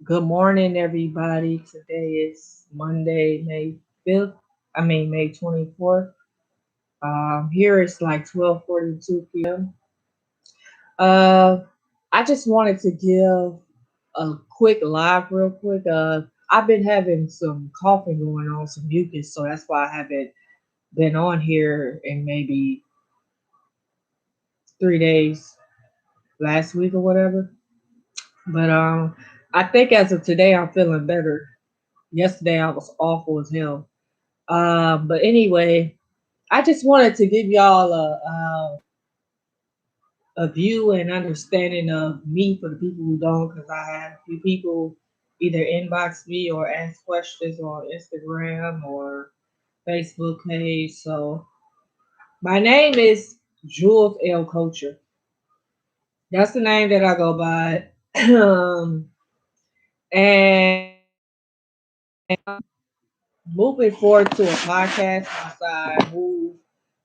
Good morning, everybody. Today is Monday, May 5th. May 24th. Here it's like 12:42 p.m. Uh, I just wanted to give a quick live, real quick. I've been having some coughing going on, some mucus, so that's why I haven't been on here in maybe 3 days, last week or whatever. But I think as of today, I'm feeling better. Yesterday, I was awful as hell. But anyway, I just wanted to give y'all a view and understanding of me for the people who don't, because I had a few people either inbox me or ask questions on Instagram or Facebook page. So my name is Jules L. Culture. That's the name that I go by. And moving forward to a podcast once I move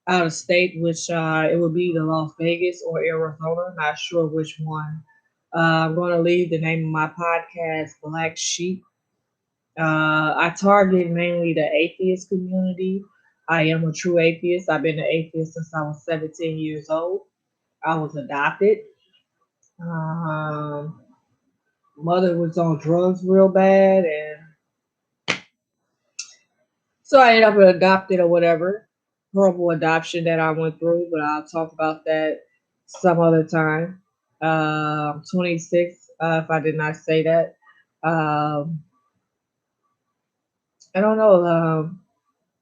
out of state, which it would be the Las Vegas or Arizona, not sure which one. I'm going to leave the name of my podcast Black Sheep. I target mainly the atheist community. I am a true atheist. I've been an atheist since I was 17 years old. I was adopted. Um, Mother was on drugs real bad, and so I ended up adopted or whatever. Horrible adoption that I went through, but I'll talk about that some other time. I'm 26, if I did not say that. Um, I don't know.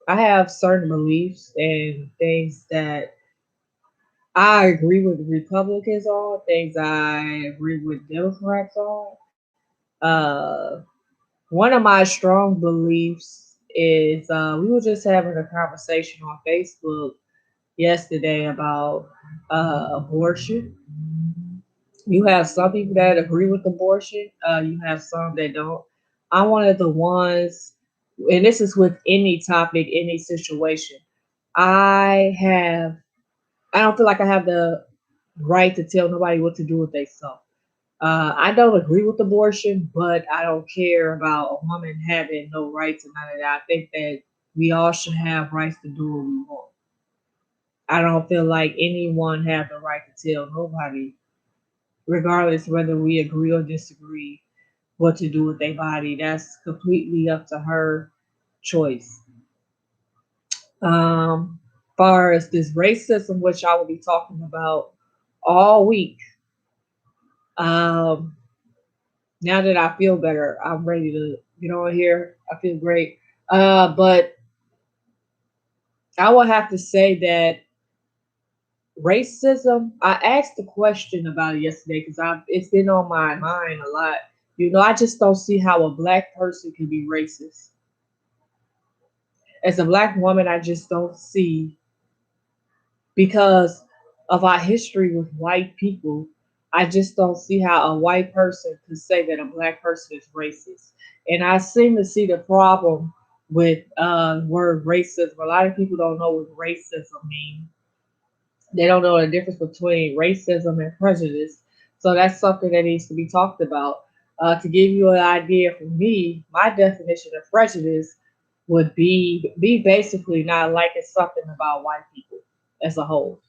I have certain beliefs and things that I agree with Republicans on, things I agree with Democrats on. Uh, One of my strong beliefs is we were just having a conversation on Facebook yesterday about abortion. You have some people that agree with abortion. You have some that don't. I'm one of the ones, and this is with any topic, any situation. I have, I don't feel like I have the right to tell nobody what to do with themselves. I don't agree with abortion, but I don't care about a woman having no rights and none of that. I think that we all should have rights to do what we want. I don't feel like anyone has the right to tell nobody, regardless whether we agree or disagree, what to do with their body. That's completely up to her choice. Far as this racism, which I will be talking about all week. Um, Now that I feel better, I'm ready to get on here. I feel great. But I will have to say that racism. I asked a question about it yesterday because I it's been on my mind a lot. I just don't see how a black person can be racist. As a black woman, I just don't see because of our history with white people. I just don't see how a white person could say that a black person is racist. And I seem to see the problem with word racism. A lot of people don't know what racism means. They don't know the difference between racism and prejudice. So that's something that needs to be talked about. To give you an idea, for me, my definition of prejudice would be basically not liking something about white people as a whole.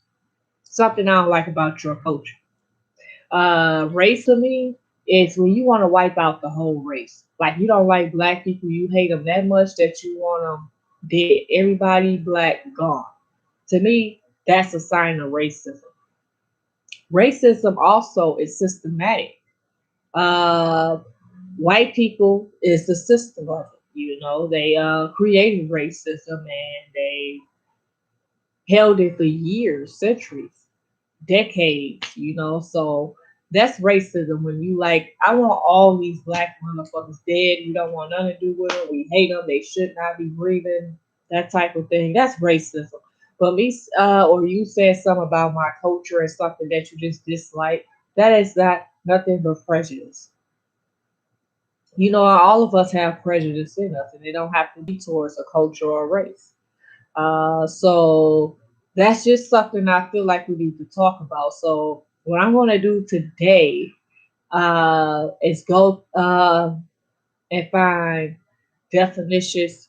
Something I don't like about your culture. Race to me is when you want to wipe out the whole race. Like you don't like black people, you hate them that much that you want them dead. Everybody black gone. To me, that's a sign of racism. Racism also is systematic. Uh, White people is the system of it. They created racism and they held it for years, centuries, decades. So that's racism when you like, I want all these black motherfuckers dead. You don't want nothing to do with them. We hate them. They should not be breathing. That type of thing. That's racism. But me, or you said something about my culture and something that you just dislike. That is not nothing but prejudice. All of us have prejudice in us, and it don't have to be towards a culture or a race. So that's just something I feel like we need to talk about. So what I'm going to do today Is go and find definitions,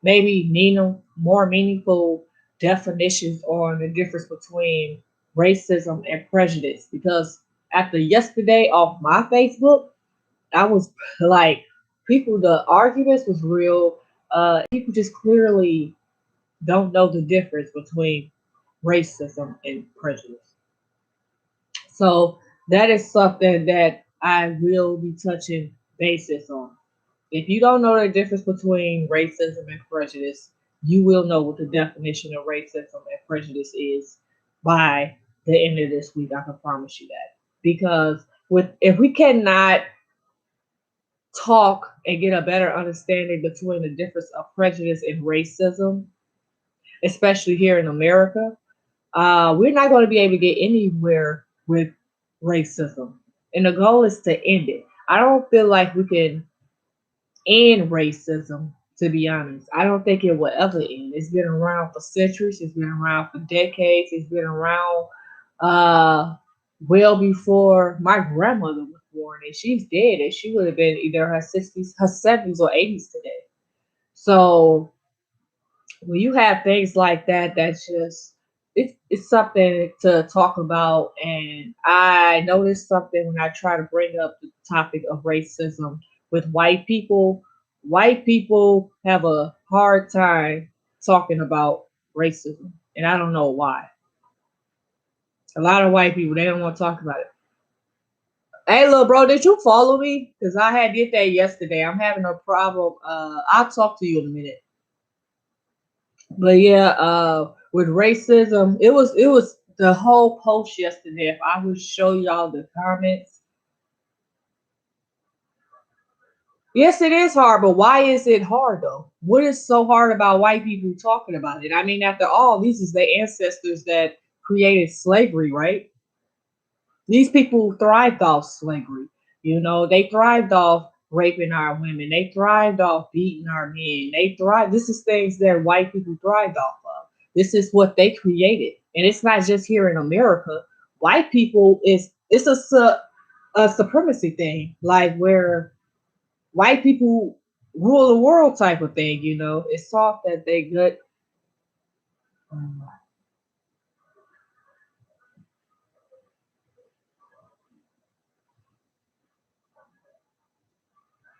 maybe more meaningful definitions on the difference between racism and prejudice. Because after yesterday off my Facebook, I was like, the arguments was real. People just clearly don't know the difference between racism and prejudice. So that is something that I will be touching basis on. If you don't know the difference between racism and prejudice, you will know what the definition of racism and prejudice is by the end of this week. I can promise you that. Because if we cannot talk and get a better understanding between the difference of prejudice and racism, especially here in America, we're not going to be able to get anywhere with racism. And the goal is to end it. I don't feel like we can end racism, to be honest. I don't think it will ever end. It's been around for centuries, it's been around for decades, it's been around uh, well before my grandmother was born, and she's dead, and she would have been either her 60s, her 70s, or 80s today. So when you have things like that, that's just it's something to talk about. And I noticed something when I try to bring up the topic of racism with white people. White people have a hard time talking about racism, and I don't know why. A lot of white people, they don't want to talk about it. Hey, little bro, did you follow me? Because I had did that yesterday. I'm having a problem. I'll talk to you in a minute. But yeah, with racism, it was the whole post yesterday. If I would show y'all the comments, yes, it is hard. But why is it hard though? What is so hard about white people talking about it? I mean, after all, these is the ancestors that created slavery, right? These people thrived off slavery. They thrived off raping our women. They thrived off beating our men. They thrived. This is things that white people thrived off of. This is what they created, and it's not just here in America. White people it's a supremacy thing, like where white people rule the world type of thing. It's soft that they good.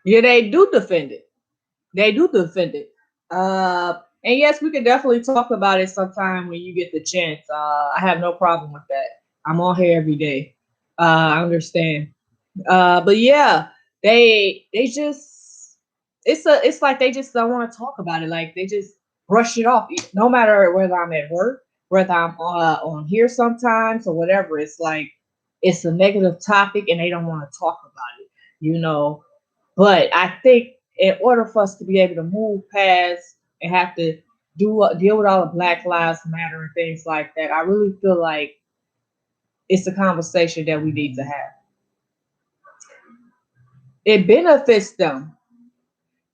Yeah, they do defend it. They do defend it. And yes, we can definitely talk about it sometime when you get the chance. I have no problem with that. I'm on here every day. I understand. But yeah, they just it's like they just don't want to talk about it. Like they just brush it off. No matter whether I'm at work, whether I'm on here sometimes or whatever. It's like it's a negative topic and they don't want to talk about it. You know, but I think in order for us to be able to move past and have to deal with all the Black Lives Matter and things like that, I really feel like it's a conversation that we need to have. It benefits them,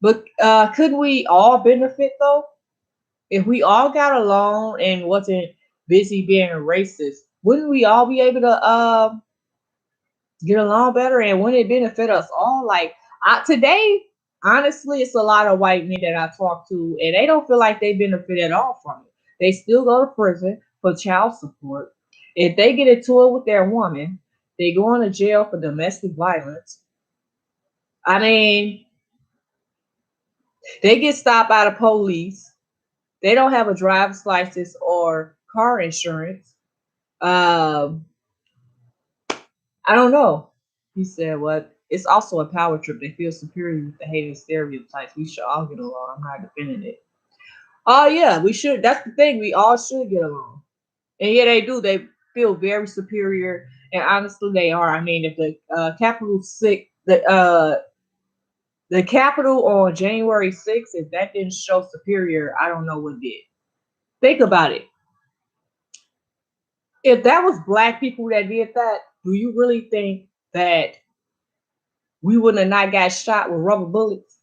but could we all benefit though? If we all got along and wasn't busy being racist, wouldn't we all be able to get along better, and wouldn't it benefit us all? Like today, honestly, it's a lot of white men that I talk to, and they don't feel like they benefit at all from it. They still go to prison for child support. If they get into it with their woman, they go into jail for domestic violence. I mean, they get stopped by the police. They don't have a driver's license or car insurance. Um, I don't know. He said, "What? It's also a power trip. They feel superior with the hating stereotypes. We should all get along. I'm not defending it. Oh yeah, we should. That's the thing. We all should get along. And yeah, they do. They feel very superior, and honestly, they are. I mean, if the Capitol sick, the Capitol on January 6th, if that didn't show superior, I don't know what did. Think about it. If that was black people that did that, do you really think that we wouldn't have not got shot with rubber bullets?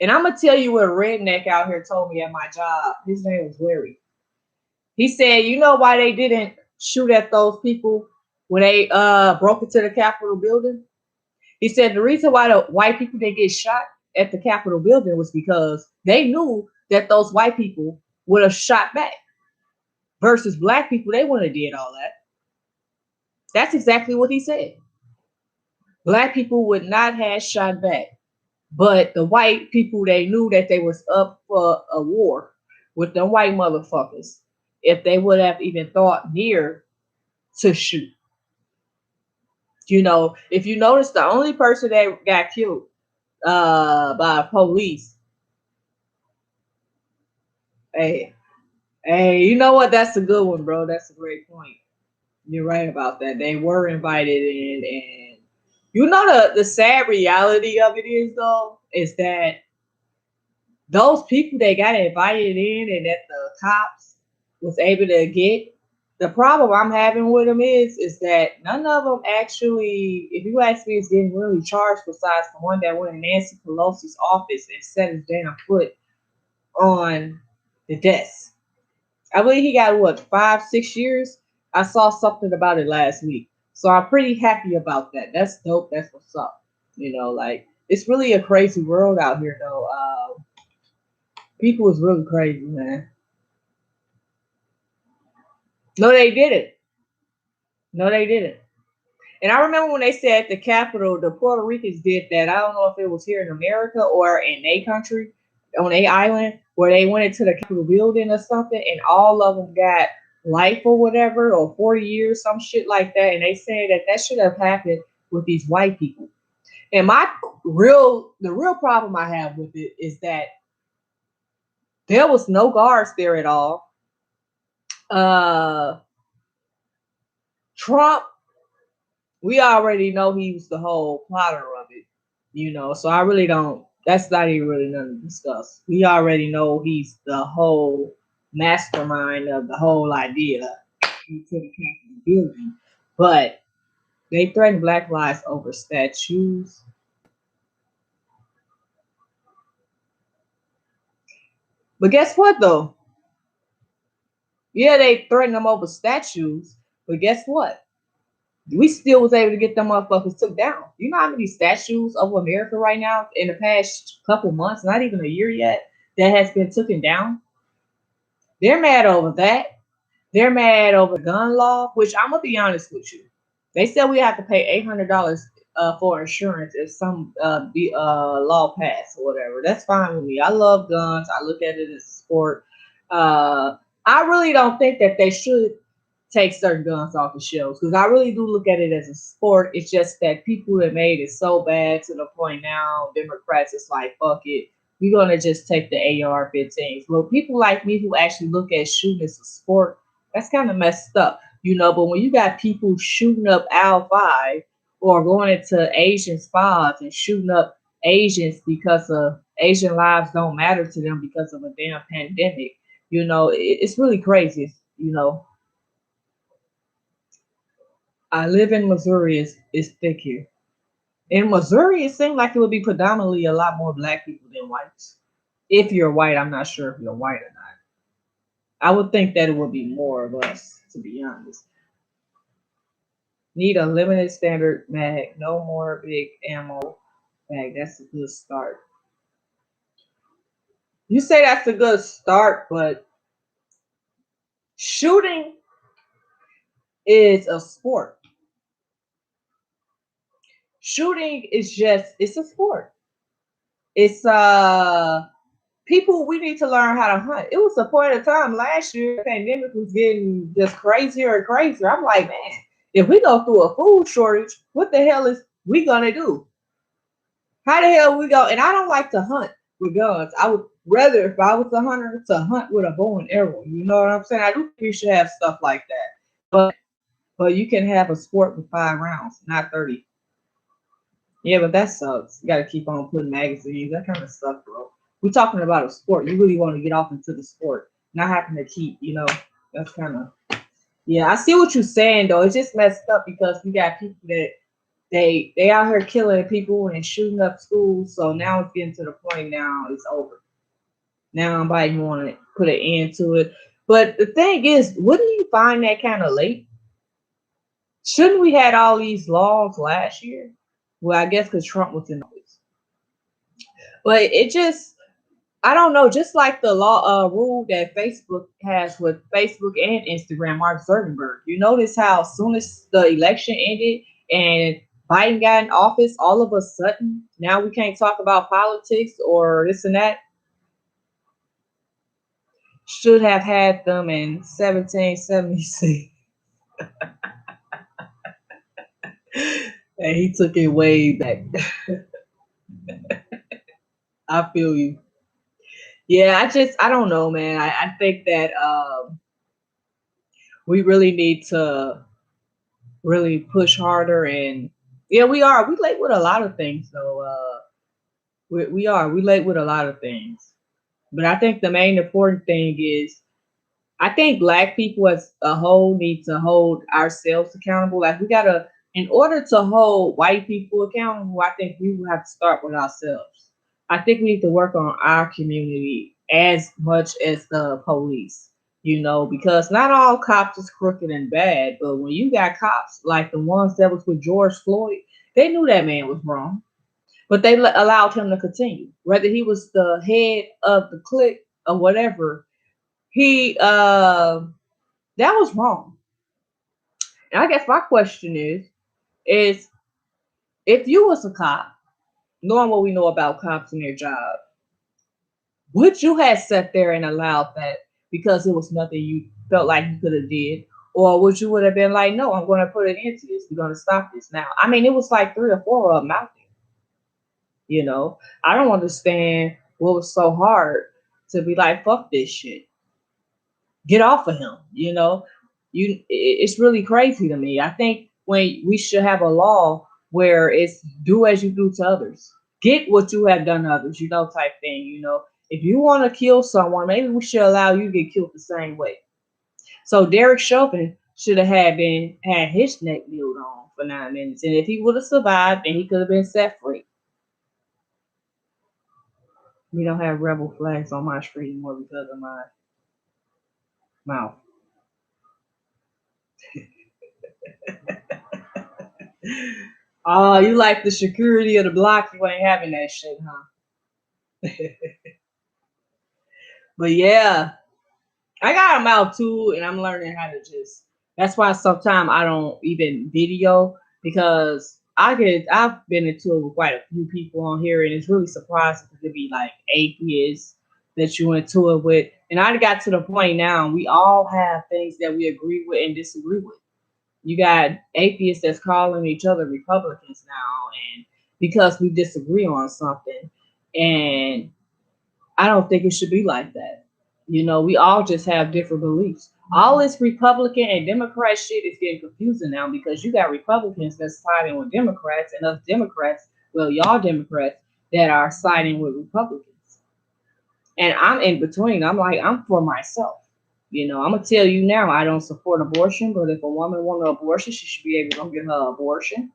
And I'm gonna tell you what a redneck out here told me at my job. His name was Larry. He said, "You know why they didn't shoot at those people when they broke into the Capitol building? He said the reason why the white people they get shot at the Capitol building was because they knew that those white people would have shot back versus black people, they wouldn't have did all that. That's exactly what he said. Black people would not have shot back. But the white people, they knew that they was up for a war with the white motherfuckers if they would have even thought near to shoot. If you notice, the only person that got killed by police, hey, hey, you know what? That's a good one, bro. That's a great point. You're right about that. They were invited in, and the sad reality of it is though, is that those people that got invited in and that the cops was able to get, the problem I'm having with them is that none of them actually, if you ask me, is getting really charged besides the one that went in Nancy Pelosi's office and set his damn foot on the desk. I believe he got what, 5, 6 years? I saw something about it last week. So I'm pretty happy about that. That's dope. That's what's up. Like it's really a crazy world out here though. People is really crazy, man. No, they didn't. No, they didn't. And I remember when they said at the Capitol, the Puerto Ricans did that. I don't know if it was here in America or in a country, on a island, where they went into the Capitol building or something, and all of them got life or whatever, or 40 years, some shit like that. And they said that should have happened with these white people. And the real problem I have with it is that there was no guards there at all. Trump, we already know he was the whole plotter of it. So I really don't, that's not even really nothing to discuss. We already know he's the whole mastermind of the whole idea into the Capitol building. But they threaten Black lives over statues. But guess what though? Yeah, they threatened them over statues, but guess what? We still was able to get them motherfuckers took down. You know how many statues of America right now in the past couple months, not even a year yet, that has been taken down? They're mad over that. They're mad over gun law, which I'm gonna be honest with you. They said we have to pay $800 for insurance if some law passed or whatever. That's fine with me. I love guns. I look at it as a sport. I really don't think that they should take certain guns off the shelves because I really do look at it as a sport. It's just that people have made it so bad to the point now, Democrats, it's like, fuck it. We're going to just take the AR-15s. Well, people like me who actually look at shooting as a sport, that's kind of messed up. But when you got people shooting up Al-5 or going into Asian spas and shooting up Asians because of Asian lives don't matter to them because of a damn pandemic, it's really crazy. I live in Missouri. It's thick here. In Missouri, it seemed like it would be predominantly a lot more black people than whites. If you're white, I'm not sure if you're white or not. I would think that it would be more of us, to be honest. Need a limited standard mag, no more big ammo mag. That's a good start. You say that's a good start, but shooting is a sport. Shooting is it's a sport. It's people, we need to learn how to hunt. It was a point of time last year, the pandemic was getting just crazier and crazier. I'm like, man, if we go through a food shortage, what the hell is we gonna do? How the hell we go? And I don't like to hunt with guns. I would rather, if I was a hunter, to hunt with a bow and arrow. You know what I'm saying? I do think we should have stuff like that. But you can have a sport with 5 rounds, not 30. Yeah, but that sucks. You gotta keep on putting magazines, that kind of stuff, bro. We're talking about a sport. You really want to get off into the sport, not having to keep, that's kind of, yeah, I see what you're saying though. It's just messed up because we got people that they out here killing people and shooting up schools. So now it's getting to the point now it's over. Now nobody want to put an end to it. But the thing is, wouldn't you find that kind of late? Shouldn't we had all these laws last year? Well, I guess because Trump was in office. But it just, I don't know, just like the law rule that Facebook has with Facebook and Instagram, Mark Zuckerberg. You notice how as soon as the election ended and Biden got in office, all of a sudden now we can't talk about politics or this and that. Should have had them in 1776. And he took it way back. I feel you. Yeah, I don't know, man. I think that we really need to really push harder, and yeah, we late with a lot of things though. We late with a lot of things, but I think the main important thing is I think black people as a whole need to hold ourselves accountable. Like we gotta, in order to hold white people accountable, I think we will have to start with ourselves. I think we need to work on our community as much as the police, because not all cops is crooked and bad, but when you got cops like the ones that was with George Floyd, they knew that man was wrong, but they allowed him to continue. Whether he was the head of the clique or whatever, he that was wrong. And I guess my question is if you was a cop, knowing what we know about cops and their job, would you have sat there and allowed that because it was nothing you felt like you could have did? Or would you would have been like, no, I'm gonna put an end to this. We're gonna stop this now. I mean, it was like three or four of them out there, you know. I don't understand what was so hard to be like, fuck this shit. Get off of him, it's really crazy to me. I think when we should have a law where it's do as you do to others, get what you have done to others, type thing. If you want to kill someone, maybe we should allow you to get killed the same way. So Derek Chauvin should have had his neck kneeled on for 9 minutes, and if he would have survived, then he could have been set free. We don't have rebel flags on my street anymore because of my mouth. Oh, you like the security of the block? You ain't having that shit, huh? But yeah, I got a mouth too, and I'm learning how to just. That's why sometimes I don't even video because I've been into it with quite a few people on here, and it's really surprising to be like atheists that you into it with. And I got to the point now, we all have things that we agree with and disagree with. You got atheists that's calling each other Republicans now, and because we disagree on something. And I don't think it should be like that. We all just have different beliefs. All this Republican and Democrat shit is getting confusing now because you got Republicans that's siding with Democrats and us Democrats, well, y'all Democrats that are siding with Republicans. And I'm in between. I'm like, I'm for myself. I'm gonna tell you now, I don't support abortion, but if a woman wants an abortion, she should be able to go get her abortion.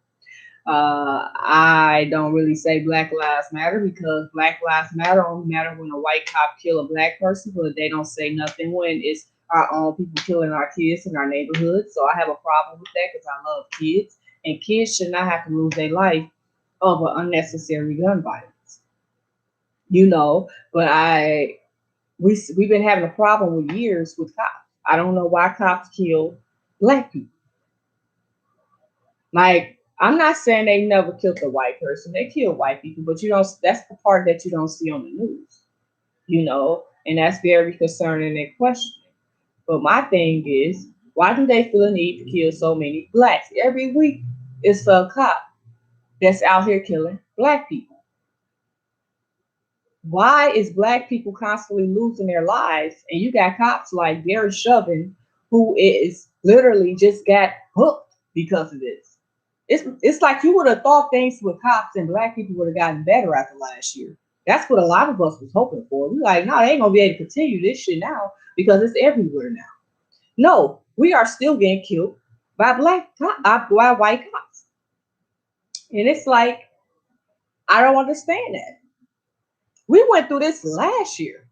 I don't really say Black Lives Matter because Black Lives Matter only matter when a white cop kill a black person, but they don't say nothing when it's our own people killing our kids in our neighborhoods. So I have a problem with that because I love kids, and kids should not have to lose their life over unnecessary gun violence. But we've been having a problem with years with cops. I don't know why cops kill black people. Like, I'm not saying they never killed a white person. They kill white people, but you don't. That's the part that you don't see on the news, and that's very concerning and questioning. But my thing is, why do they feel the need to kill so many blacks every week? It's a cop that's out here killing black people. Why is black people constantly losing their lives? And you got cops like Derek Chauvin, who is literally just got hooked because of this. It's like you would have thought things with cops and black people would have gotten better after last year. That's what a lot of us was hoping for. We like, no, they ain't gonna be able to continue this shit now because it's everywhere now. No, we are still getting killed by by white cops, and it's like I don't understand that. We went through this last year.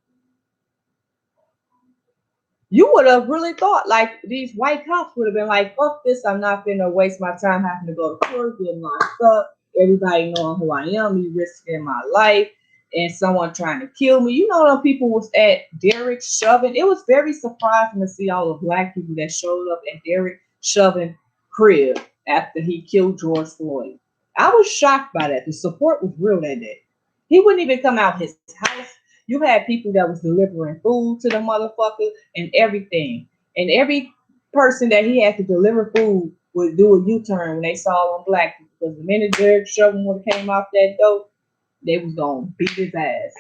You would have really thought like these white cops would have been like, fuck this, I'm not gonna waste my time having to go to court, getting locked up. everybody knowing who I am, me risking my life, and someone trying to kill me. You know, them people was at Derek Chauvin. It was very surprising to see all the black people that showed up at Derek Chauvin crib after he killed George Floyd. I was shocked by that. The support was real that day. He wouldn't even come out his house. You had people that was delivering food to the motherfucker and everything. And every person that he had to deliver food would do a U-turn when they saw him black people. Because the minute Derek Chauvin would have came off that door, they was gonna beat his ass.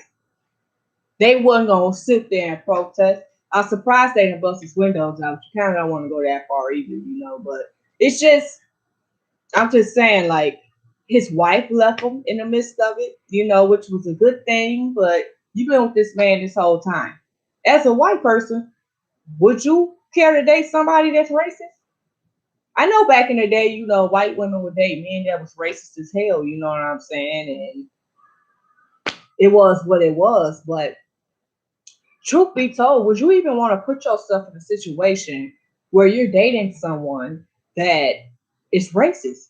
They wasn't gonna sit there and protest. I'm surprised they didn't bust his windows out. You kind of don't want to go that far either, you know. But it's just, I'm just saying, like, his wife left him in the midst of it, you know, which was a good thing. But you've been with this man this whole time. As a white person, would you care to date somebody that's racist? I know back in the day, you know, white women would date men that was racist as hell. You know what I'm saying? And it was what it was. But truth be told, would you even want to put yourself in a situation where you're dating someone that is racist?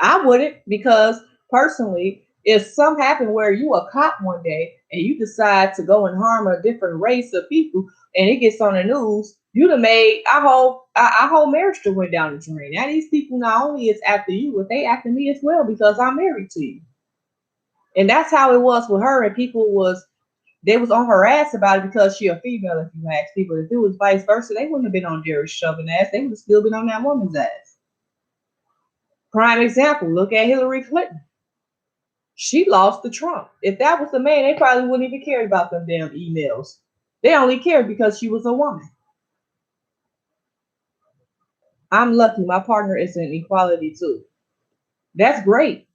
I wouldn't, because personally, if something happened where you a cop one day and you decide to go and harm a different race of people and it gets on the news, you'd have made our whole marriage to went down the drain. Now these people not only is after you, but they after me as well because I'm married to you. And that's how it was with her. And people was they was on her ass about it because she a female. If you ask people, if it was vice versa, they wouldn't have been on Derek Chauvin ass. They would have still been on that woman's ass. Prime example. Look at Hillary Clinton. She lost to Trump. If that was a man, they probably wouldn't even care about them damn emails. They only cared because she was a woman. I'm lucky. My partner is in equality too. That's great.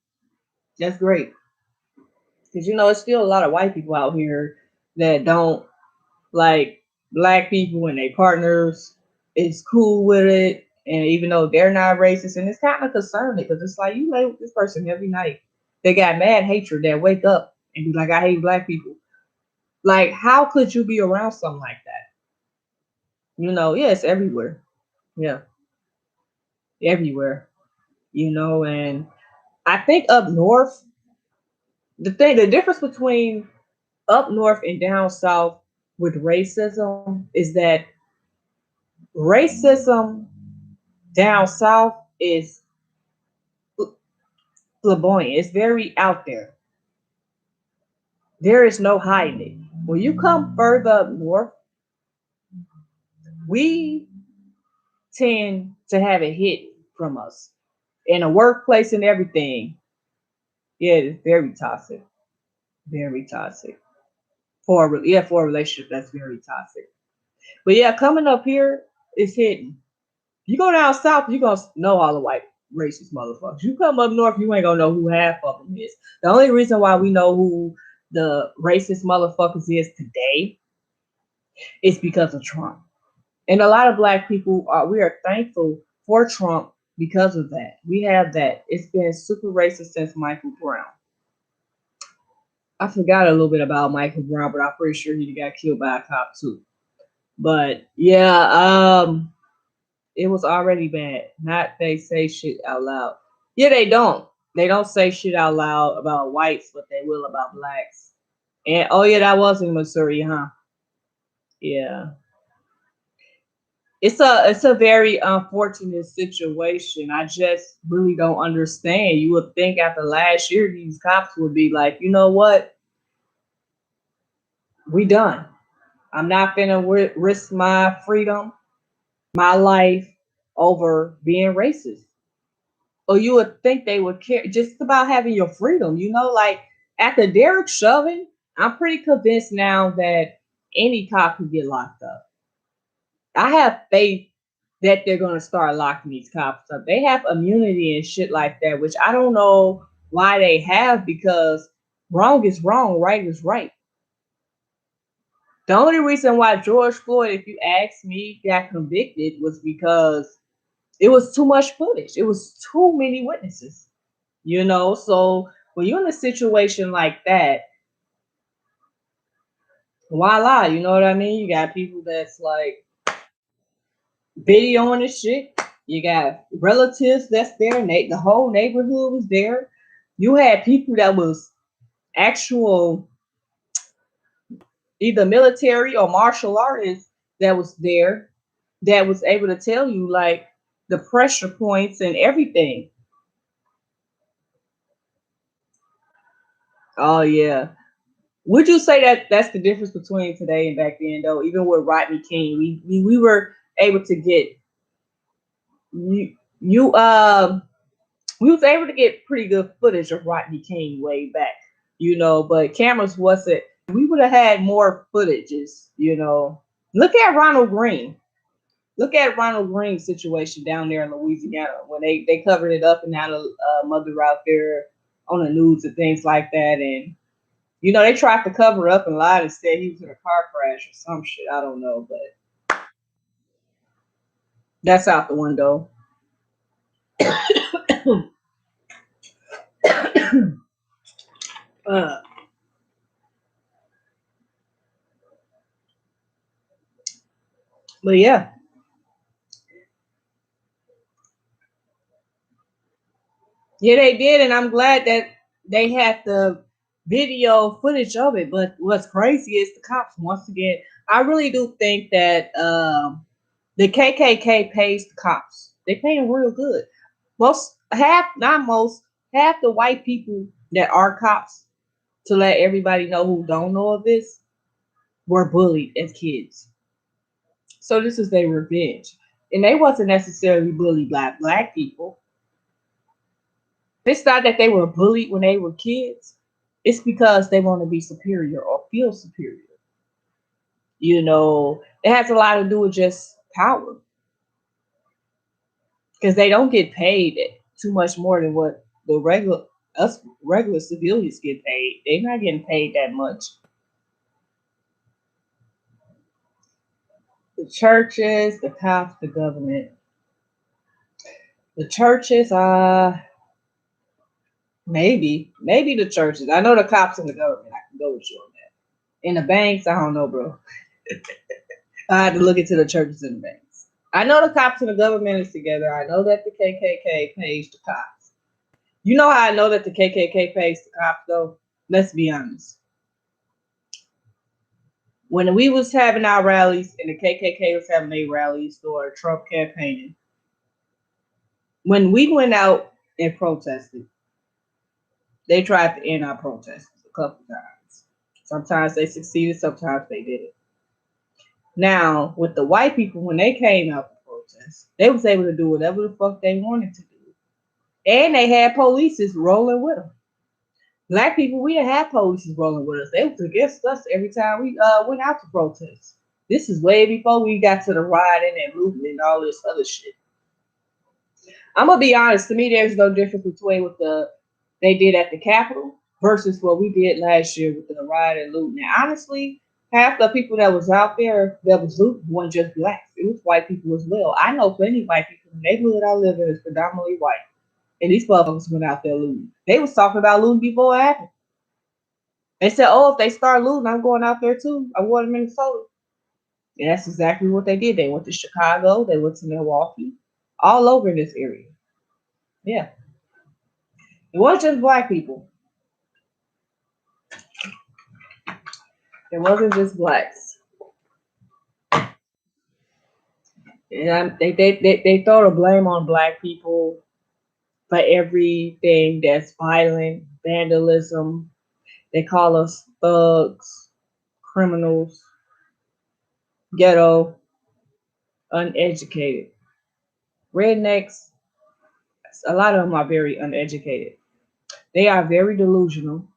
That's great. Because you know, it's still a lot of white people out here that don't like black people and their partners is cool with it. And even though they're not racist, and it's kind of concerning because it's like you lay with this person every night. They got mad hatred that wake up and be like, I hate black people. Like, how could you be around something like that? You know, yeah, it's everywhere. Yeah, everywhere. You know, and I think up north, the difference between up north and down south with racism is that racism down south is flamboyant. It's very out there. There is no hiding it. When you come further up north, we tend to have it hid from us in a workplace and everything. Yeah, it's very toxic. Very toxic. For a relationship, that's very toxic. But yeah, coming up here is hidden. You go down south, you gonna know all the white racist motherfuckers. You come up north, you ain't gonna know who half of them is. The only reason why we know who the racist motherfuckers is today is because of Trump. And a lot of black people are we are thankful for Trump because of that. We have that. It's been super racist since Michael Brown. I forgot a little bit about Michael Brown, but I'm pretty sure he got killed by a cop too. But yeah, it was already bad. Not they say shit out loud. Yeah, they don't. They don't say shit out loud about whites, but they will about blacks. And oh yeah, that was in Missouri, huh? Yeah. It's a very unfortunate situation. I just really don't understand. You would think after last year these cops would be like, you know what? We done. I'm not gonna risk my freedom, my life over being racist. Or you would think they would care just about having your freedom. You know, like after Derek Chauvin, I'm pretty convinced now that any cop could get locked up. I have faith that they're gonna start locking these cops up. They have immunity and shit like that, which I don't know why they have because wrong is wrong, right is right. The only reason why George Floyd, if you ask me, got convicted was because it was too much footage. It was too many witnesses. You know, so when you're in a situation like that, why lie? You know what I mean? You got people that's like videoing this shit. You got relatives that's there. The whole neighborhood was there. You had people that was actual either military or martial artists that was there that was able to tell you like the pressure points and everything. Oh yeah. Would you say that that's the difference between today and back then though? Even with Rodney King, we were able to get you we was able to get pretty good footage of Rodney King way back, but cameras wasn't. We would have had more footages. Look at Ronald Green. Look at Ronald Green's situation down there in Louisiana when they covered it up and had a mother out there on the news and things like that. And, they tried to cover up and lied and said he was in a car crash or some shit. I don't know, but that's out the window. uh, but yeah, yeah, they did, and I'm glad that they had the video footage of it. But what's crazy is the cops. Once again, I really do think that the KKK pays the cops. They pay them real good. Most half, not most, half the white people that are cops, to let everybody know who don't know of this, were bullied as kids. So this is their revenge, and they wasn't necessarily bullied by black people. It's not that they were bullied when they were kids. It's because they want to be superior or feel superior. It has a lot to do with just power because they don't get paid too much more than what the regular civilians get paid. They're not getting paid that much. The churches, the cops, the government. The churches, maybe the churches. I know the cops and the government. I can go with you on that. In the banks, I don't know, bro. I had to look into the churches and the banks. I know the cops and the government is together. I know that the KKK pays the cops. You know how I know that the KKK pays the cops, though? Let's be honest. When we was having our rallies and the KKK was having their rallies for Trump campaigning, when we went out and protested, they tried to end our protests a couple times. Sometimes they succeeded, sometimes they didn't. Now, with the white people, when they came out to protest, they was able to do whatever the fuck they wanted to do. And they had polices rolling with them. Black people, we didn't have polices rolling with us. They was against us every time we went out to protest. This is way before we got to the rioting and looting and all this other shit. I'm gonna be honest. To me, there's no difference between what they did at the Capitol versus what we did last year with the riot and looting. And honestly, half the people that was out there that was looting weren't just blacks. It was white people as well. I know plenty of white people. The neighborhood I live in is predominantly white. And these motherfuckers went out there looting. They was talking about looting before it happened. They said, "Oh, if they start looting, I'm going out there too. I'm going to Minnesota." And that's exactly what they did. They went to Chicago. They went to Milwaukee, all over in this area. Yeah, it wasn't just black people. It wasn't just blacks. And they throw the blame on black people for everything that's violent, vandalism. They call us thugs, criminals, ghetto, uneducated. Rednecks, a lot of them are very uneducated. They are very delusional.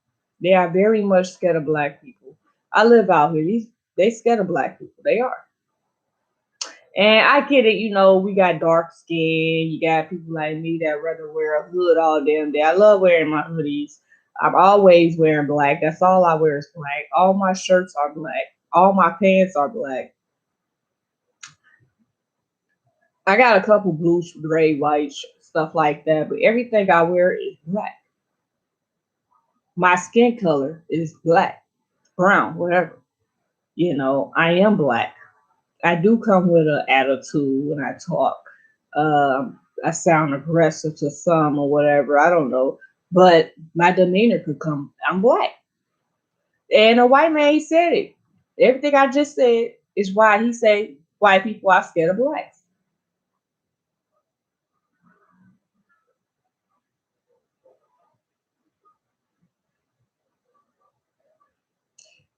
They are very much scared of black people. I live out here. They scared of black people. They are. And I get it, we got dark skin. You got people like me that rather wear a hood all damn day. I love wearing my hoodies. I'm always wearing black. That's all I wear is black. All my shirts are black. All my pants are black. I got a couple blue, gray, white, stuff like that, but everything I wear is black. My skin color is black, brown, whatever. I am black. I do come with an attitude when I talk. I sound aggressive to some or whatever. I don't know, but my demeanor could come. I'm black, and a white man he said it. Everything I just said is why he say white people are scared of blacks.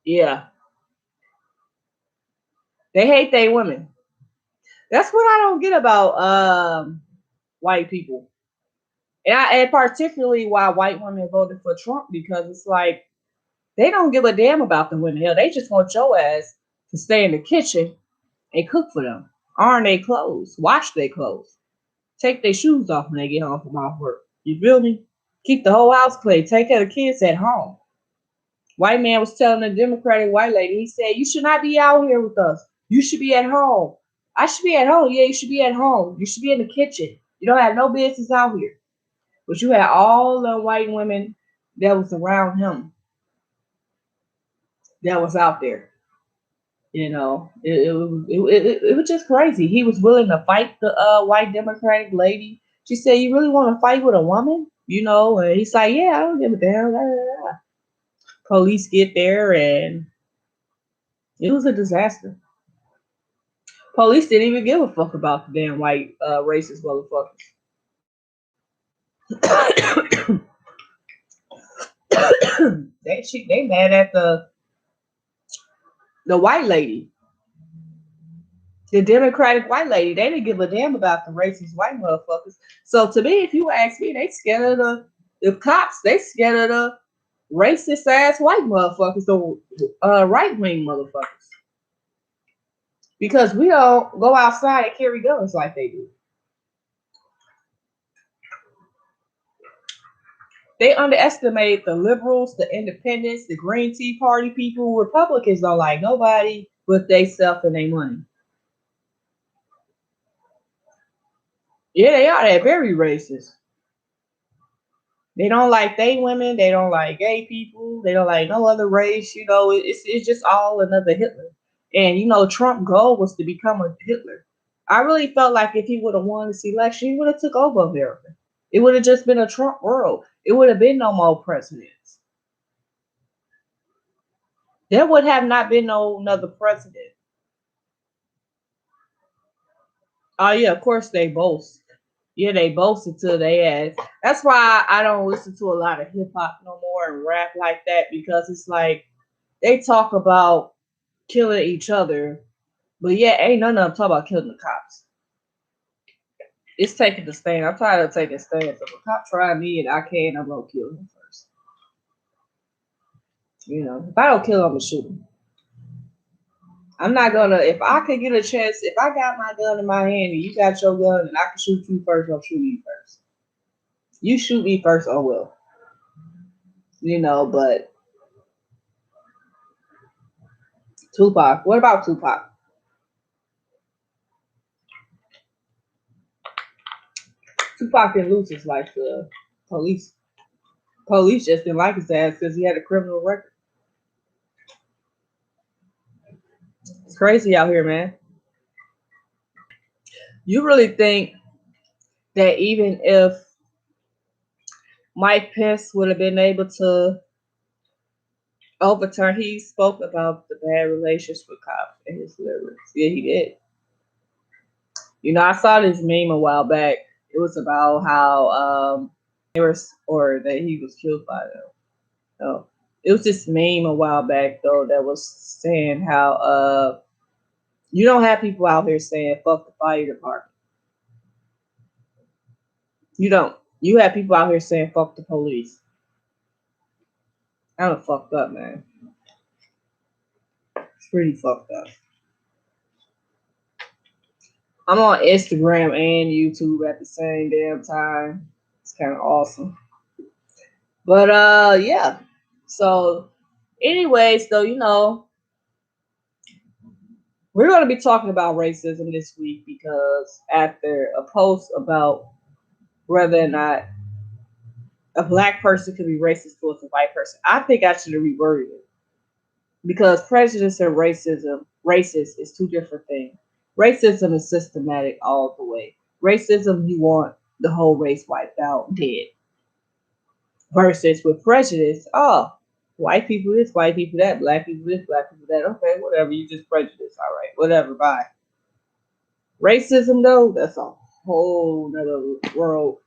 Yeah, they hate they women. That's what I don't get about white people, and particularly why white women voted for Trump because it's like they don't give a damn about the women. Hell, they just want your ass to stay in the kitchen and cook for them, iron their clothes, wash their clothes, take their shoes off when they get home from off work. You feel me? Keep the whole house clean. Take care of the kids at home. White man was telling a Democratic white lady, he said, "You should not be out here with us. You should be at home." I should be at home. Yeah, you should be at home. You should be in the kitchen. You don't have no business out here. But you had all the white women that was around him that was out there. You know, it was just crazy. He was willing to fight the white Democratic lady. She said, "You really want to fight with a woman?" You know, and he's like, "Yeah, I don't give a damn." Blah, blah, blah. Police get there, and it was a disaster. Police didn't even give a fuck about the damn white racist motherfuckers. They mad at the white lady, the Democratic white lady. They didn't give a damn about the racist white motherfuckers. So to me, if you ask me, they scared of the cops. They scared of the racist ass white motherfuckers, the right wing motherfuckers. Because we don't go outside and carry guns like they do. They underestimate the liberals, the independents, the Green Tea Party people. Republicans don't like nobody but they self and their money. Yeah, they are. They're very racist. They don't like they women. They don't like gay people. They don't like no other race. You know, it's just all another Hitler. And you know, Trump' goal was to become a Hitler. I really felt like if he would have won this election, he would have took over America. It would have just been a Trump world. It would have been no more presidents. There would have not been no another president. Oh yeah, of course they boast. Yeah, they boast until they ass. That's why I don't listen to a lot of hip hop no more and rap like that because it's like they talk about killing each other, but yeah, ain't none of them talk about killing the cops. It's taking the stand. I'm tired of taking stands. If a cop try me and I can, I'm gonna kill him first. You know, if I don't kill him, I'm gonna shoot him. I'm not gonna. If I could get a chance, if I got my gun in my hand and you got your gun and I can shoot you first, I'll shoot you first. You shoot me first, oh well. You know, but Tupac. What about Tupac? Tupac didn't lose his life to police. Police just didn't like his ass because he had a criminal record. It's crazy out here, man. You really think that even if Mike Pence would have been able to overturn, he spoke about the bad relations with cops and his lyrics. Yeah, he did. You know, I saw this meme a while back. It was about how they were, or that he was killed by them. Oh, it was this meme a while back though that was saying how you don't have people out here saying fuck the fire department. You don't. You have people out here saying fuck the police. Kind of fucked up, man. It's pretty fucked up. I'm on Instagram and YouTube at the same damn time. It's kind of awesome. But yeah. So anyways, though, you know, we're going to be talking about racism this week because after a post about whether or not a black person could be racist towards a white person, I think I should have reworded it because prejudice and racism, racist is two different things. Racism is systematic all the way. Racism, you want the whole race wiped out, dead. Versus with prejudice, oh, white people this, white people that, black people this, black people that. Okay, whatever. You just prejudice. All right, whatever. Bye. Racism, though, that's a whole nother world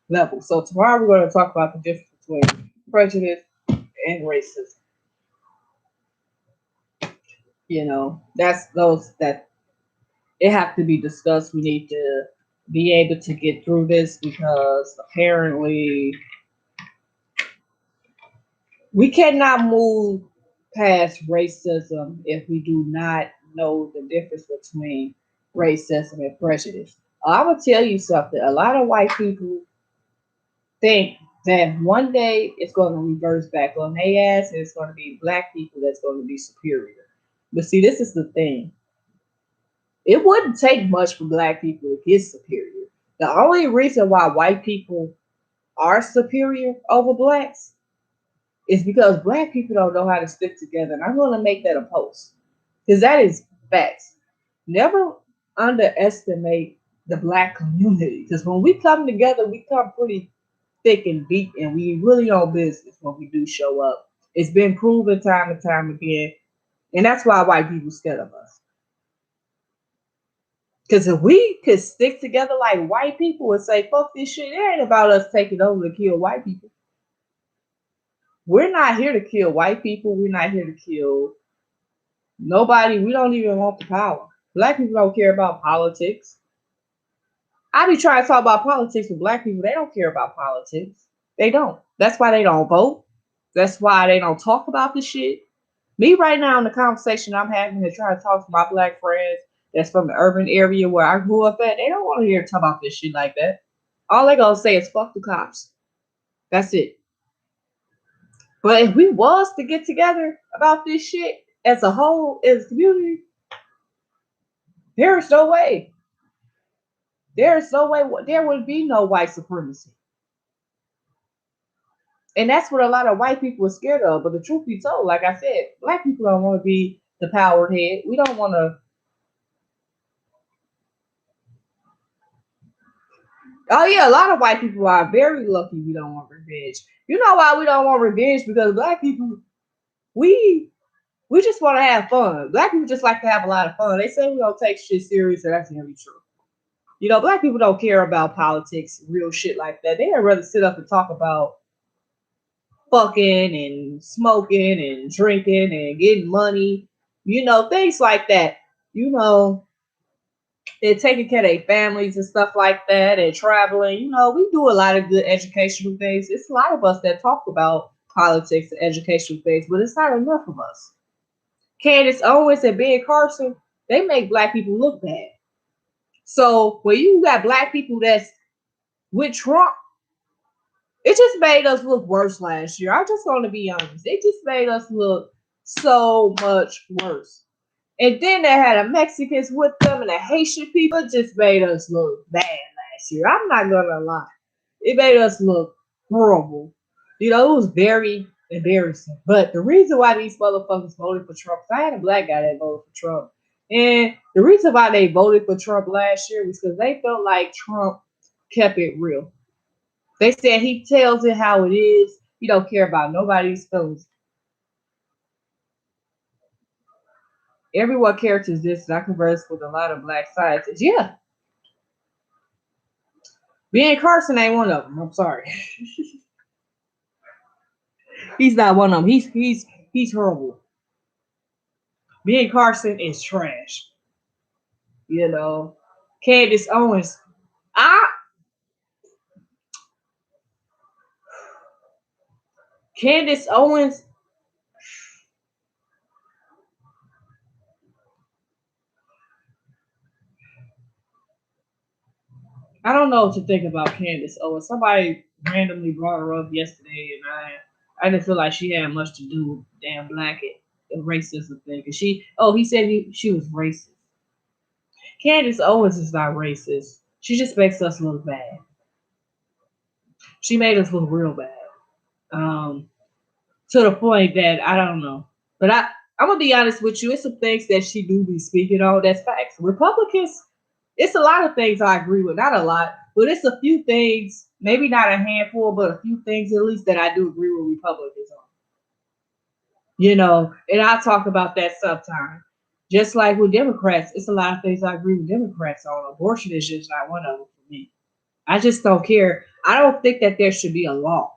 level. So tomorrow we're going to talk about the difference between prejudice and racism. That's those that it have to be discussed. We need to be able to get through this because apparently we cannot move past racism if we do not know the difference between racism and prejudice. I will tell you something. A lot of white people think that one day it's going to reverse back on their ass and it's going to be black people that's going to be superior. But see, this is the thing. It wouldn't take much for black people to get superior. The only reason why white people are superior over blacks is because black people don't know how to stick together. And I'm going to make that a post because that is facts. Never underestimate the black community because when we come together, we come pretty thick and deep, and we really on business when we do show up. It's been proven time and time again, and that's why white people scared of us. Because if we could stick together like white people and say, fuck this shit, it ain't about us taking over to kill white people. We're not here to kill white people. We're not here to kill nobody. We don't even want the power. Black people don't care about politics. I be trying to talk about politics with black people. They don't care about politics. They don't. That's why they don't vote. That's why they don't talk about the shit. Me right now in the conversation I'm having to try to talk to my black friends that's from the urban area where I grew up at, they don't want to hear talk about this shit like that. All they gonna say is fuck the cops. That's it. But if we was to get together about this shit as a whole, as a community, there is no way. There is no way. There would be no white supremacy. And that's what a lot of white people are scared of. But the truth be told, like I said, black people don't want to be the powered head. We don't want to. Oh yeah, a lot of white people are very lucky we don't want revenge. You know why we don't want revenge? Because black people, we we just want to have fun. Black people just like to have a lot of fun. They say we don't take shit serious, and that's very true. Black people don't care about politics, real shit like that. They'd rather sit up and talk about fucking and smoking and drinking and getting money, things like that. You know, they're taking care of their families and stuff like that and traveling. We do a lot of good educational things. It's a lot of us that talk about politics and educational things, but it's not enough of us. Candace Owens and Ben Carson, they make black people look bad. So when you got black people that's with Trump, it just made us look worse last year. I'm just going to be honest. It just made us look so much worse. And then they had the Mexicans with them and the Haitian people. It just made us look bad last year. I'm not going to lie. It made us look horrible. It was very embarrassing. But the reason why these motherfuckers voted for Trump, I had a black guy that voted for Trump. And the reason why they voted for Trump last year was because they felt like Trump kept it real. They said he tells it how it is. He don't care about nobody's feelings. Everyone characters this, and I converse with a lot of black scientists. Yeah. Ben Carson ain't one of them. I'm sorry. He's not one of them. He's horrible. Ben Carson is trash. Candace Owens. I Candace Owens. I don't know what to think about Candace Owens. Somebody randomly brought her up yesterday, and I didn't feel like she had much to do with the damn black racism thing. Cause he said she was racist. Candace Owens is not racist. She just makes us look bad. She made us look real bad. To the point that I don't know. But I'm gonna be honest with you, it's some things that she do be speaking on. That's facts. Republicans, It's a lot of things I agree with. Not a lot, but it's a few things, maybe not a handful, but a few things at least that I do agree with Republicans on. And I'll talk about that sometime. Just like with Democrats, it's a lot of things I agree with Democrats on. Abortion is just not one of them for me. I just don't care. I don't think that there should be a law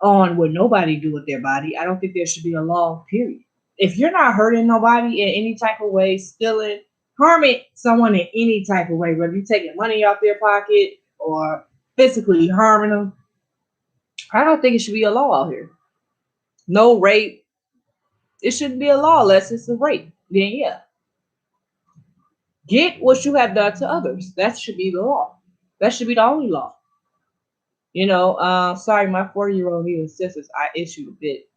on what nobody do with their body. I don't think there should be a law, period. If you're not hurting nobody in any type of way, stealing, harming someone in any type of way, whether you're taking money off their pocket or physically harming them, I don't think it should be a law out here. No rape. It shouldn't be a law unless it's a rape. Then yeah. Get what you have done to others. That should be the law. That should be the only law. Sorry, my 4-year-old he insists I issue a bit.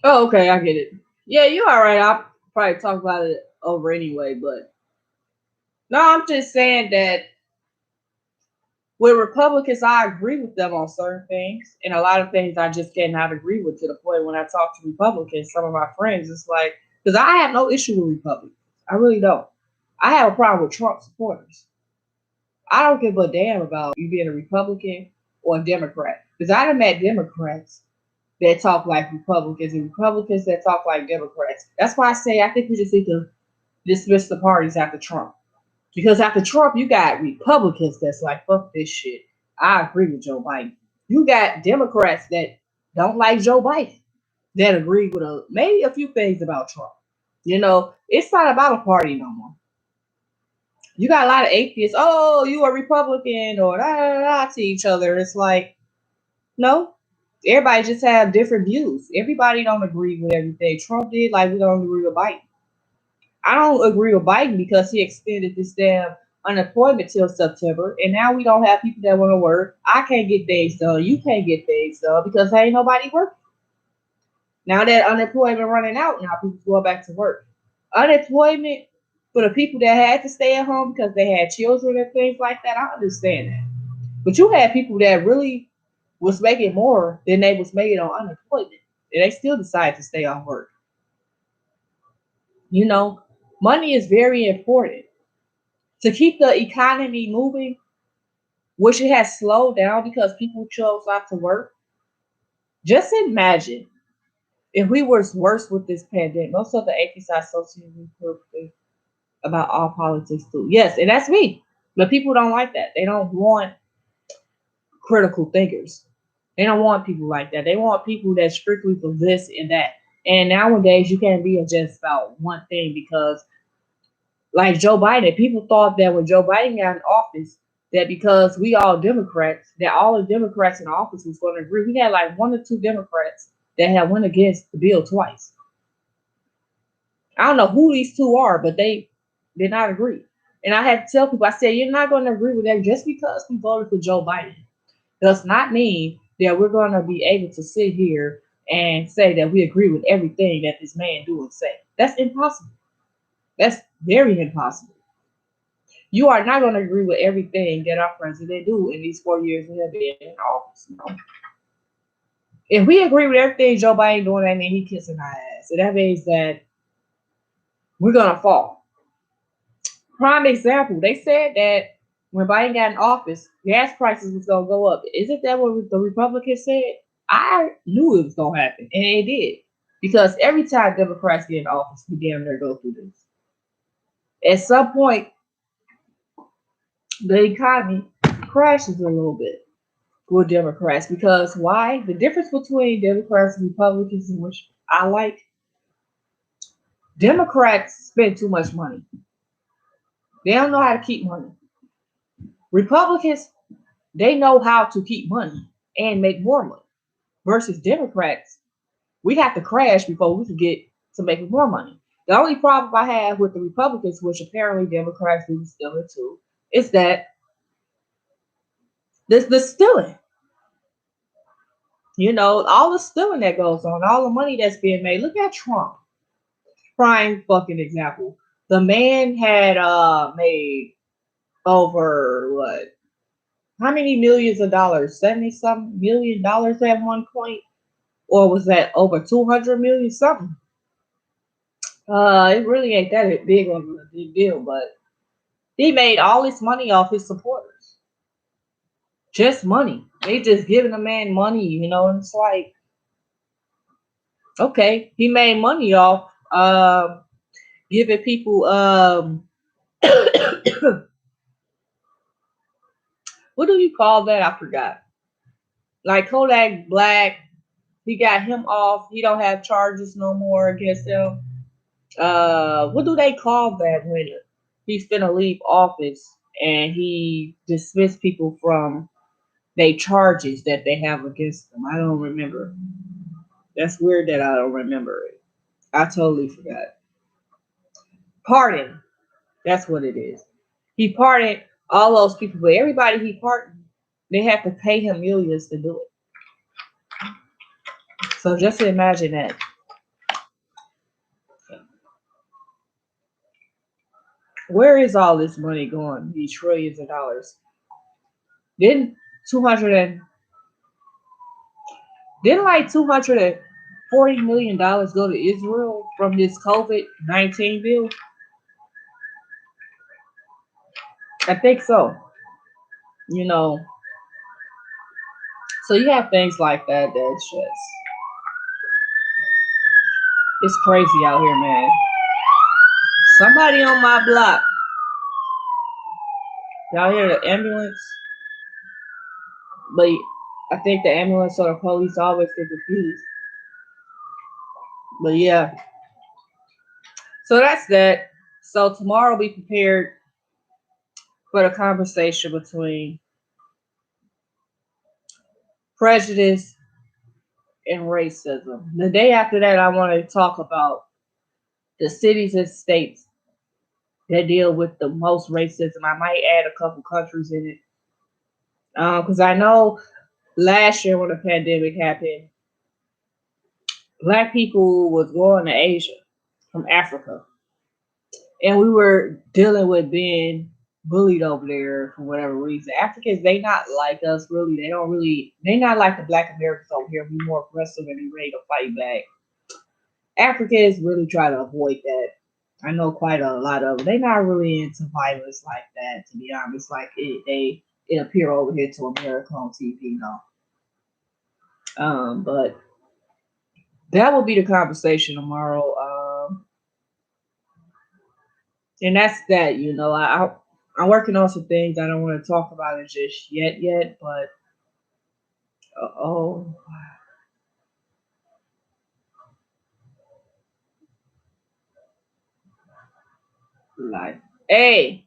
Oh, okay, I get it. Yeah, you're all right. I'll probably talk about it over anyway, but no, I'm just saying that with Republicans, I agree with them on certain things, and a lot of things I just cannot agree with to the point when I talk to Republicans, some of my friends, it's like, because I have no issue with Republicans. I really don't. I have a problem with Trump supporters. I don't give a damn about you being a Republican or a Democrat, because I done met Democrats that talk like Republicans and Republicans that talk like Democrats. That's why I say I think we just need to dismiss the parties after Trump. Because after Trump, you got Republicans that's like, fuck this shit. I agree with Joe Biden. You got Democrats that don't like Joe Biden, that agree with maybe a few things about Trump. It's not about a party no more. You got a lot of atheists. Oh, you a Republican or da da da to each other. It's like, no, everybody just have different views. Everybody don't agree with everything Trump did. Like we don't agree with Biden. I don't agree with Biden because he extended this damn unemployment till September, and now we don't have people that want to work. I can't get things done. You can't get things done because there ain't nobody working. Now that unemployment running out, now people going back to work. Unemployment for the people that had to stay at home because they had children and things like that, I understand that. But you had people that really was making more than they was making on unemployment, and they still decided to stay off work. You know, money is very important to keep the economy moving, which it has slowed down because people chose not to work. Just imagine if we were worse with this pandemic. Most of the atheists I associate with about all politics too. Yes, and that's me. But people don't like that. They don't want critical thinkers. They don't want people like that. They want people that strictly for this and that. And nowadays, you can't be just about one thing because, like Joe Biden, people thought that when Joe Biden got in office, that because we all Democrats, that all the Democrats in office was going to agree. We had like one or two Democrats that had went against the bill twice. I don't know who these two are, but they did not agree. And I had to tell people, I said, you're not going to agree with that just because we voted for Joe Biden does not mean that we're going to be able to sit here and say that we agree with everything that this man do and say. That's impossible. That's very impossible. You are not going to agree with everything that our president do in these 4 years he has been in office. If we agree with everything Joe Biden doing, that means he kissing our ass. So that means that we're going to fall. Prime example, they said that when Biden got in office, gas prices was going to go up. Isn't that what the Republicans said? I knew it was going to happen, and it did. Because every time Democrats get in office, we damn near go through this. At some point, the economy crashes a little bit with Democrats. Because why? The difference between Democrats and Republicans, in which I like, Democrats spend too much money. They don't know how to keep money. Republicans, they know how to keep money and make more money. Versus Democrats, we have to crash before we can get to making more money. The only problem I have with the Republicans, which apparently Democrats do still it too, is that there's the stealing. All the stealing that goes on, all the money that's being made. Look at Trump. Prime fucking example. The man had made over what? How many millions of dollars? 70 something million dollars at one point. or was that over 200 million something? It really ain't that big of a big deal, but he made all his money off his supporters. Just money. They just giving the man money, and it's like, okay, he made money off giving people what do you call that? I forgot. Like Kodak Black, he got him off. He don't have charges no more against him. What do they call that when he's finna leave office and he dismissed people from they charges that they have against them? I don't remember. That's weird that I don't remember it. I totally forgot. Pardon. That's what it is. He pardoned all those people, but everybody he pardoned, they have to pay him millions to do it. So just imagine that. Where is all this money going? These trillions of dollars. Didn't 200 and didn't like $240 million go to Israel from this COVID-19 bill? I think so. You know, so you have things like that that's just it's crazy out here, man. Somebody on my block. Y'all hear the ambulance? But I think the ambulance or the police always get confused. But yeah, so that's that. So tomorrow be prepared for the conversation between prejudice and racism. The day after that, I want to talk about the cities and states that deal with the most racism. I might add a couple countries in it because I know last year when the pandemic happened, black people was going to Asia from Africa, and we were dealing with being bullied over there for whatever reason. Africans, they not like us really. They not like the black Americans over here. We more aggressive and be ready to fight back. Africans really try to avoid that. I know quite a lot of them. They're not really into violence like that, to be honest. Like it appear over here to America on TV, no. But that will be the conversation tomorrow. And that's that. I'm working on some things I don't want to talk about it just yet, but oh, life. Hey,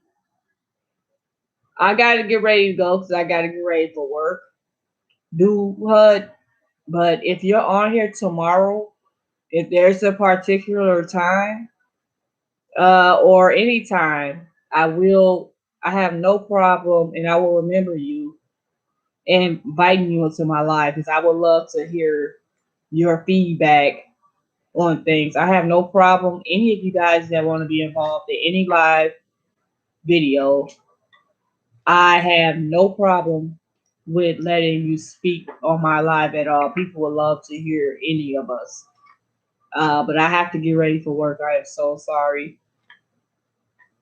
I gotta get ready to go because I gotta get ready for work. Do what? But if you're on here tomorrow, if there's a particular time, or any time, I have no problem and I will remember you and inviting you into my life because I would love to hear your feedback on things. I have no problem. Any of you guys that want to be involved in any live video, I have no problem with letting you speak on my live at all. People would love to hear any of us. But I have to get ready for work. I am so sorry.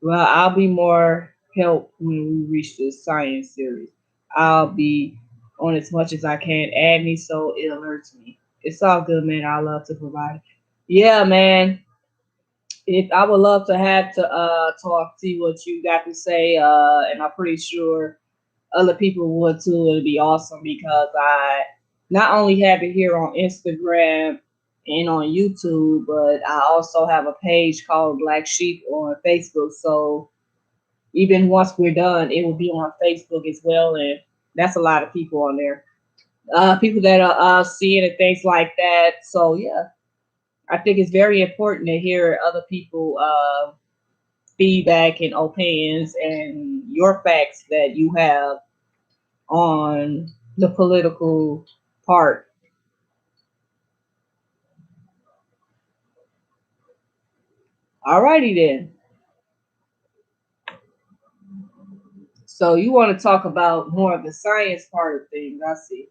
Well, I'll be more help when we reach the science series. I'll be on as much as I can. Add me so it alerts me. It's all good, man. I love to provide. Yeah, man. If I would love to have to talk, see what you got to say, and I'm pretty sure other people would too. It'd be awesome because I not only have it here on Instagram and on YouTube, but I also have a page called Black Sheep on Facebook. So even once we're done, it will be on Facebook as well, and that's a lot of people on there. People that are seeing and things like that. So yeah, I think it's very important to hear other people feedback and opinions and your facts that you have on the political part. Alrighty then. So you want to talk about more of the science part of things? I see.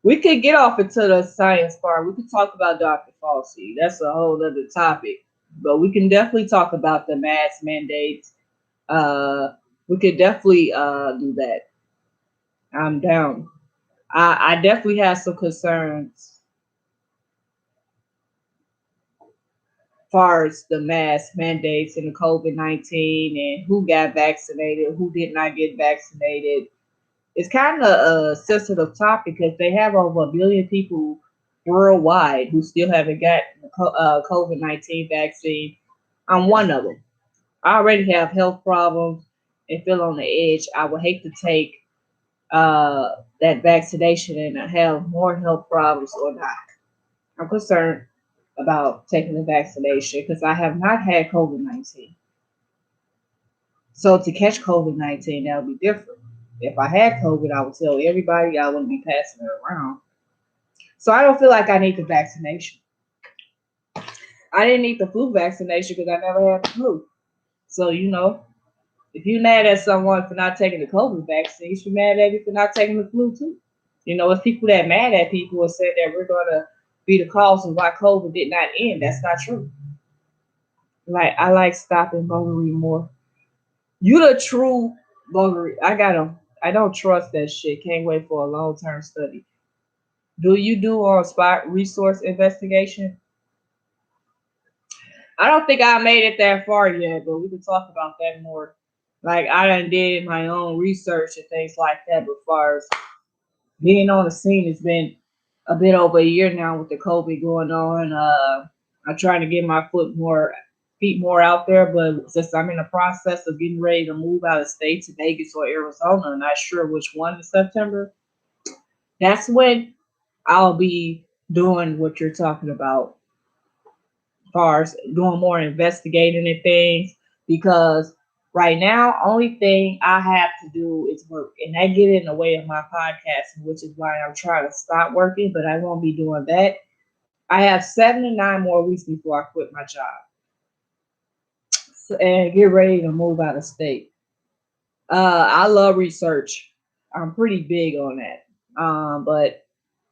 We could get off into the science part. We could talk about Dr. Fauci. That's a whole other topic. But we can definitely talk about the mask mandates. Uh, we could definitely do that. I'm down. I definitely have some concerns as far as the mask mandates and the COVID-19 and who got vaccinated, who did not get vaccinated. It's kind of a sensitive topic because they have over a billion people worldwide who still haven't got the COVID-19 vaccine. I'm one of them. I already have health problems and feel on the edge. I would hate to take that vaccination and have more health problems or not. I'm concerned about taking the vaccination because I have not had COVID 19. So to catch COVID 19, that would be different. If I had COVID, I would tell everybody I wouldn't be passing it around. So I don't feel like I need the vaccination. I didn't need the flu vaccination because I never had the flu. So, if you're mad at someone for not taking the COVID vaccine, you should be mad at me for not taking the flu too. It's people that mad at people and said that we're gonna be the cause of why COVID did not end. That's not true. Like I like stopping bungery more. You the true bungery. I don't trust that shit. Can't wait for a long term study. Do you do on spot resource investigation? I don't think I made it that far yet, but we can talk about that more. Like I done did my own research and things like that. But as far as being on the scene, it's been a bit over a year now with the COVID going on. I'm trying to get my feet more out there, but since I'm in the process of getting ready to move out of state to Vegas or Arizona, not sure which one in September. That's when I'll be doing what you're talking about, as far as doing more investigating and things. Because right now, only thing I have to do is work, and that get in the way of my podcasting, which is why I'm trying to stop working. But I won't be doing that. I have 7 to 9 more weeks before I quit my job and get ready to move out of state. I love research. I'm pretty big on that. But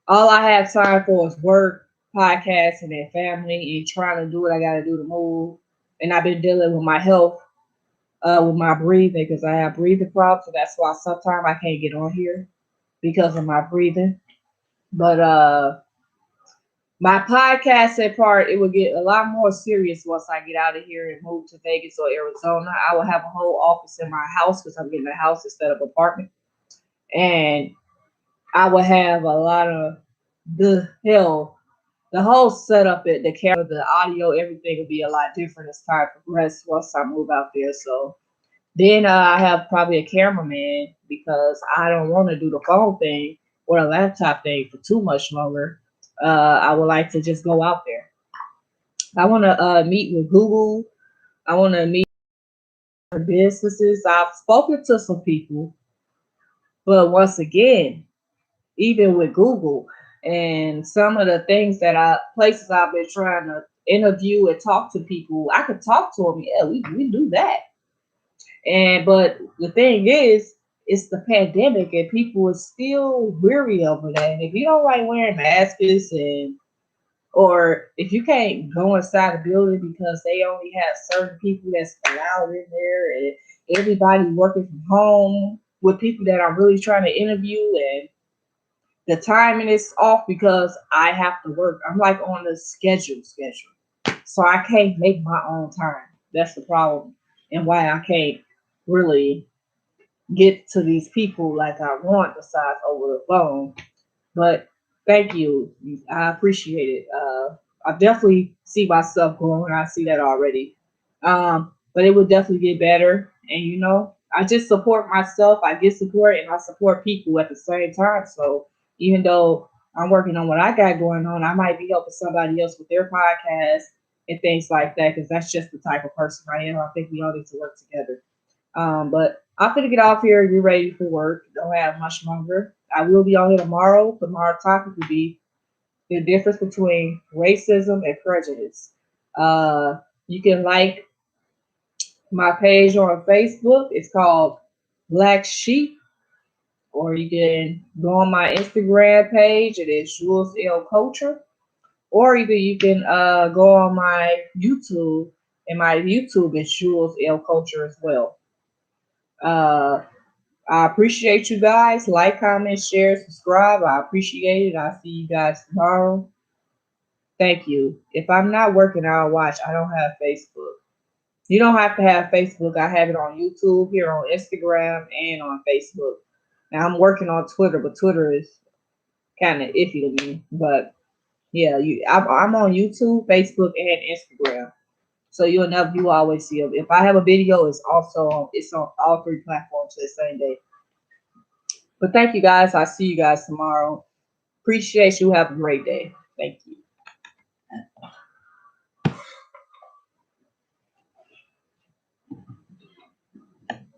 all I have time for is work, podcasting, and family, and trying to do what I got to do to move. And I've been dealing with my health, with my breathing, because I have breathing problems. So that's why sometimes I can't get on here because of my breathing. But my podcasting part, it will get a lot more serious once I get out of here and move to Vegas or Arizona. I will have a whole office in my house because I'm getting a house instead of apartment. And I will have a lot of the hell, the whole setup, the camera, the audio, everything will be a lot different as time progresses once I move out there. So then I have probably a cameraman because I don't want to do the phone thing or the laptop thing for too much longer. I would like to just go out there. I want to meet with Google. I want to meet with businesses. I've spoken to some people, but once again, even with Google and some of the things places I've been trying to interview and talk to people, I could talk to them. Yeah, we do that. But the thing is, it's the pandemic and people are still weary over that. And if you don't like wearing masks or if you can't go inside the building because they only have certain people that's allowed in there and everybody working from home with people that I'm really trying to interview and the timing is off because I have to work. I'm like on the schedule. So I can't make my own time. That's the problem. And why I can't really get to these people like I want besides over the phone. But thank you. I appreciate it. I definitely see myself growing. I see that already. But it would definitely get better. And I just support myself. I get support and I support people at the same time. So even though I'm working on what I got going on, I might be helping somebody else with their podcast and things like that because that's just the type of person I am. I think we all need to work together. But I'm gonna get off here and get ready for work. Don't have much longer. I will be on here tomorrow. Tomorrow's topic will be the difference between racism and prejudice. You can like my page on Facebook. It's called Black Sheep. or you can go on my Instagram page. It is Jules L Culture, or either you can go on my YouTube, and my YouTube is Jules L Culture as well. Uh, I appreciate you guys. Like, comment, share, subscribe. I appreciate it. I'll see you guys tomorrow. Thank you. If I'm not working, I'll watch. I don't have Facebook. You don't have to have Facebook. I have it on YouTube, here on Instagram, and on Facebook. Now I'm working on Twitter, but Twitter is kind of iffy to me. But yeah, I'm on YouTube, Facebook, and Instagram. So you always see it. If I have a video, it's on all three platforms the same day. But thank you guys. I'll see you guys tomorrow. Appreciate you. Have a great day. Thank you.